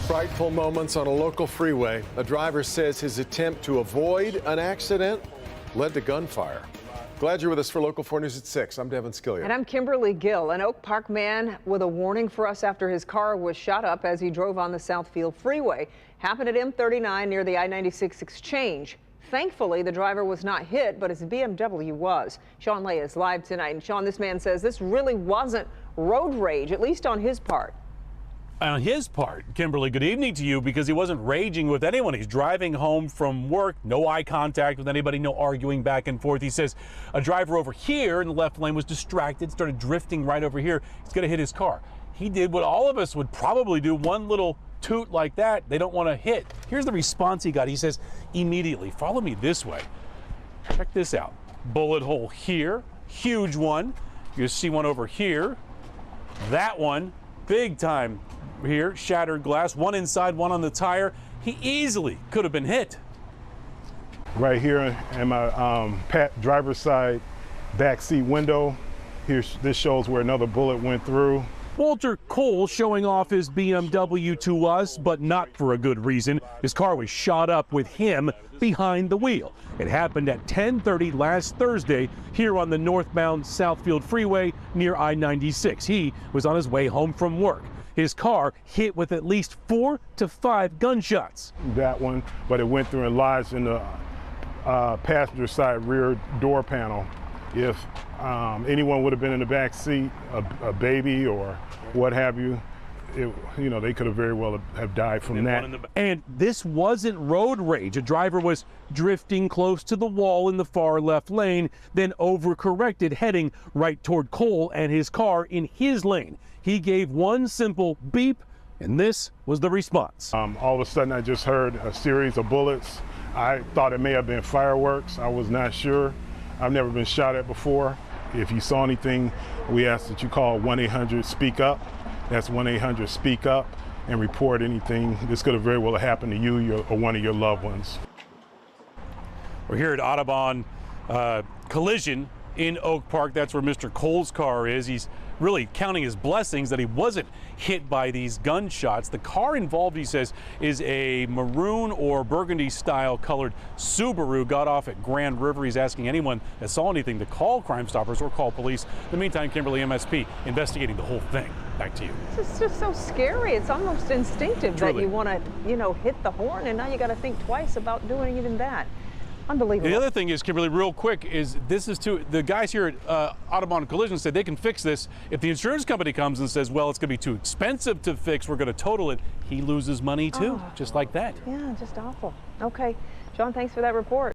Frightful moments on a local freeway. A driver says his attempt to avoid an accident led to gunfire. Glad you're with us for Local 4 News at 6. I'm Devin Skillier. And I'm Kimberly Gill. An Oak Park man with a warning for us after his car was shot up as he drove on the Southfield Freeway. Happened at M39 near the I-96 exchange. Thankfully, the driver was not hit, but his BMW was. Sean Lay is live tonight. And Sean, this man says this really wasn't road rage, at least on his part. On his part, Kimberly, good evening to you, because he wasn't raging with anyone. He's driving home from work, no eye contact with anybody, no arguing back and forth. He says a driver over here in the left lane was distracted, started drifting right over here. He's going to hit his car. He did what all of us would probably do, one little toot like that. They don't want to hit. Here's the response he got. He says, immediately, follow me this way. Check this out. Bullet hole here, huge one. You see one over here. That one, big time. Here, shattered glass, one inside, one on the tire. He easily could have been hit. Right here in my driver's side back seat window, this shows where another bullet went through. Walter Cole showing off his BMW to us, but not for a good reason. His car was shot up with him behind the wheel. It happened at 10:30 last Thursday here on the northbound Southfield Freeway near I-96. He was on his way home from work. His car hit with at least 4 to 5 gunshots. That one, but it went through and lodged in the passenger side rear door panel. If anyone would have been in the back seat, a baby or what have you, they could have very well have died from that. And this wasn't road rage. A driver was drifting close to the wall in the far left lane, then overcorrected, heading right toward Cole and his car in his lane. He gave one simple beep, and this was the response. All of a sudden, I just heard a series of bullets. I thought it may have been fireworks. I was not sure. I've never been shot at before. If you saw anything, we ask that you call 1-800-SPEAK-UP. That's 1-800-SPEAK-UP, and report anything. This could have very well happened to you or one of your loved ones. We're here at Audubon Collision in Oak Park. That's where Mr. Cole's car is. He's really counting his blessings that he wasn't hit by these gunshots. The car involved, he says, is a maroon or burgundy style colored Subaru. Got off at Grand River. He's asking anyone that saw anything to call Crime Stoppers or call police. In the meantime, Kimberly, MSP investigating the whole thing. Back to you. It's just so scary. It's almost instinctive that you want to, hit the horn, and now you got to think twice about doing even that. Unbelievable. The other thing is, Kimberly, real quick, is the guys here at Audubon Collision said they can fix this. If the insurance company comes and says, well, it's going to be too expensive to fix, we're going to total it, he loses money too, just like that. Yeah, just awful. Okay, John, thanks for that report.